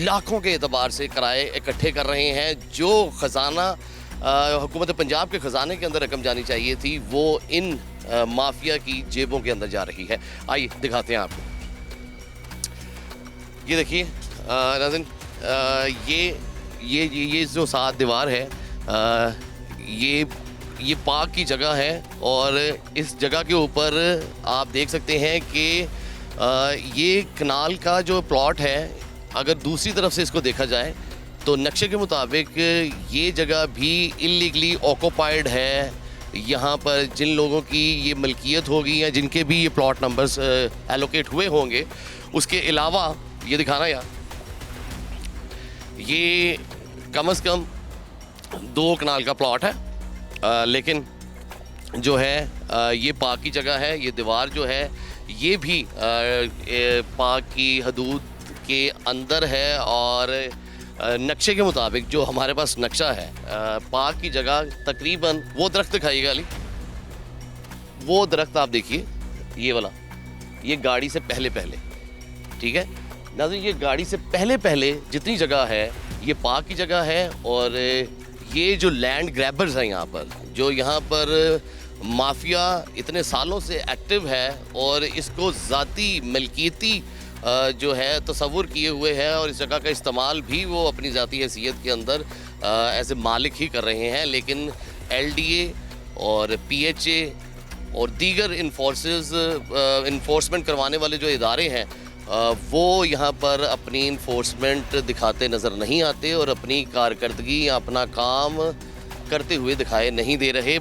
लाखों के एतबार से किराए इकट्ठे कर रहे हैं। जो ख़जाना हुकूमत पंजाब के ख़जाने के अंदर रकम जानी चाहिए थी वो इन माफिया की जेबों के अंदर जा रही है। आइए दिखाते हैं आपको। ये देखिए नाज़रीन, ये जो सात दीवार है, ये पार्क की जगह है और इस जगह के ऊपर आप देख सकते हैं कि ये कनाल का जो प्लॉट है, अगर दूसरी तरफ से इसको देखा जाए तो नक्शे के मुताबिक ये जगह भी इलीगली ऑक्यूपाइड है। यहाँ पर जिन लोगों की ये मलकियत होगी या जिनके भी ये प्लॉट नंबर्स एलोकेट हुए होंगे, उसके अलावा ये दिखाना यार, ये कम से कम 2 कनाल का प्लॉट है, लेकिन जो है ये पार्क की जगह है। ये दीवार जो है ये भी पार्क की हदूद के अंदर है और नक्शे के मुताबिक जो हमारे पास नक्शा है, पार्क की जगह तकरीबन वो दरख्त दिखाइएगा अली, वो दरख्त आप देखिए, ये वाला, ये गाड़ी से पहले पहले, ठीक है नाज़रीन, ये गाड़ी से पहले पहले जितनी जगह है ये पार्क की जगह है। और ये जो लैंड ग्रैबर्स हैं यहाँ पर, जो यहाँ पर माफिया इतने सालों से एक्टिव है और इसको ज़ाती मलकियती जो है तसव्वुर किए हुए हैं और इस जगह का इस्तेमाल भी वो अपनी ज़ाती हैसियत के अंदर एज ए मालिक ही कर रहे हैं। लेकिन LDA और PHA और दीगर इन्फोर्समेंट करवाने वाले जो इदारे हैं वो यहाँ पर अपनी इन्फोर्समेंट दिखाते नज़र नहीं आते और अपनी कारकर्दगी या अपना काम करते हुए दिखाई नहीं दे रहे,